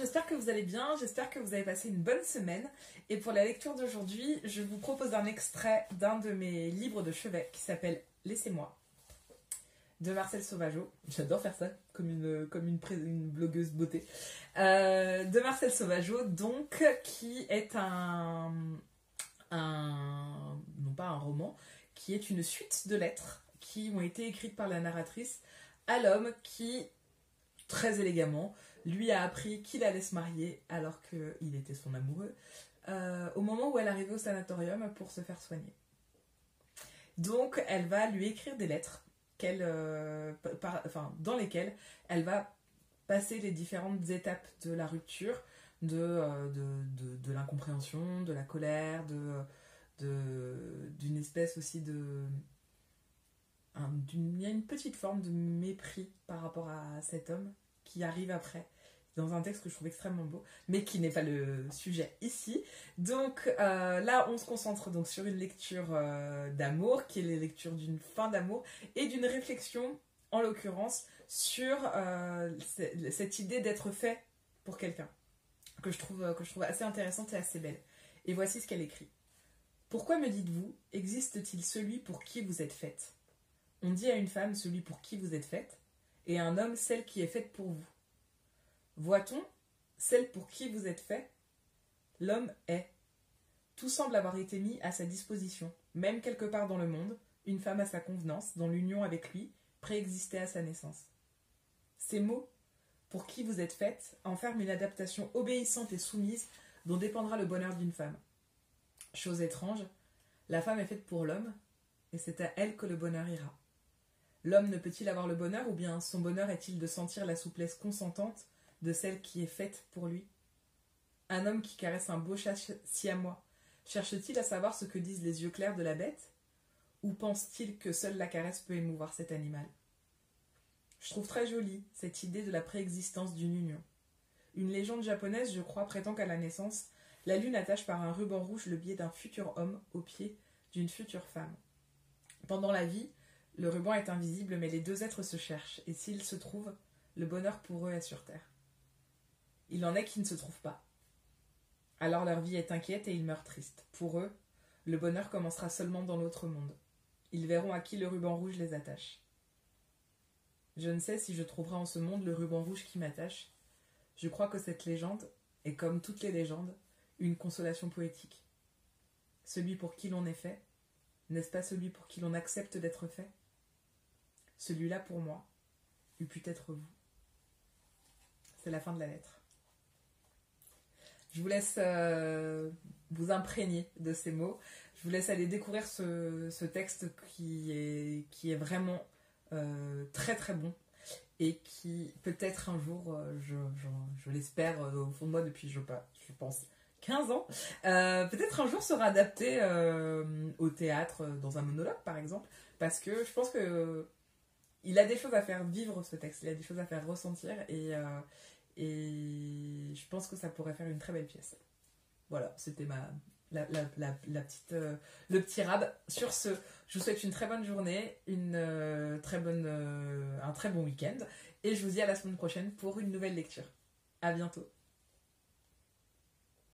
j'espère que vous allez bien, j'espère que vous avez passé une bonne semaine. Et pour la lecture d'aujourd'hui, je vous propose un extrait d'un de mes livres de chevet qui s'appelle Laissez-moi, de Marcel Sauvageau. J'adore faire ça, comme une blogueuse beauté. De Marcel Sauvageau, donc, qui est non pas un roman, qui est une suite de lettres qui ont été écrites par la narratrice à l'homme qui, très élégamment, lui a appris qu'il allait se marier alors qu'il était son amoureux, au moment où elle arrivait au sanatorium pour se faire soigner. Donc elle va lui écrire des lettres dans lesquelles elle va passer les différentes étapes de la rupture, de l'incompréhension, de la colère, d'une espèce aussi il y a une petite forme de mépris par rapport à cet homme qui arrive après, dans un texte que je trouve extrêmement beau, mais qui n'est pas le sujet ici. Donc là, on se concentre donc sur une lecture d'amour, qui est la lecture d'une fin d'amour, et d'une réflexion, en l'occurrence, sur cette idée d'être fait pour quelqu'un, que je trouve assez intéressante et assez belle. Et voici ce qu'elle écrit. « Pourquoi me dites-vous, existe-t-il celui pour qui vous êtes faite ? On dit à une femme celui pour qui vous êtes faite, et à un homme celle qui est faite pour vous. Voit-on celle pour qui vous êtes fait? L'homme est. Tout semble avoir été mis à sa disposition, même quelque part dans le monde, une femme à sa convenance, dont l'union avec lui préexistait à sa naissance. Ces mots, pour qui vous êtes faite, enferment une adaptation obéissante et soumise dont dépendra le bonheur d'une femme. Chose étrange, la femme est faite pour l'homme, et c'est à elle que le bonheur ira. L'homme ne peut-il avoir le bonheur, ou bien son bonheur est-il de sentir la souplesse consentante de celle qui est faite pour lui? Un homme qui caresse un beau chat siamois, cherche-t-il à savoir ce que disent les yeux clairs de la bête? Ou pense-t-il que seule la caresse peut émouvoir cet animal? Je trouve très jolie cette idée de la préexistence d'une union. Une légende japonaise, je crois, prétend qu'à la naissance, la lune attache par un ruban rouge le biais d'un futur homme au pied d'une future femme. Pendant la vie, le ruban est invisible, mais les deux êtres se cherchent, et s'ils se trouvent, le bonheur pour eux est sur terre. Il en est qui ne se trouvent pas. Alors leur vie est inquiète et ils meurent tristes. Pour eux, le bonheur commencera seulement dans l'autre monde. Ils verront à qui le ruban rouge les attache. Je ne sais si je trouverai en ce monde le ruban rouge qui m'attache. Je crois que cette légende est, comme toutes les légendes, une consolation poétique. Celui pour qui l'on est fait, n'est-ce pas celui pour qui l'on accepte d'être fait? Celui-là, pour moi, eût pu être vous. C'est la fin de la lettre. Je vous laisse vous imprégner de ces mots. Je vous laisse aller découvrir ce texte qui est vraiment très très bon et qui peut-être un jour, je l'espère au fond de moi depuis, je pense, 15 ans, peut-être un jour sera adapté au théâtre, dans un monologue par exemple, parce que je pense que il a des choses à faire vivre ce texte, il a des choses à faire ressentir et je pense que ça pourrait faire une très belle pièce. Voilà, c'était le petit rab. Sur ce, je vous souhaite une très bonne journée, un très bon week-end et je vous dis à la semaine prochaine pour une nouvelle lecture. À bientôt.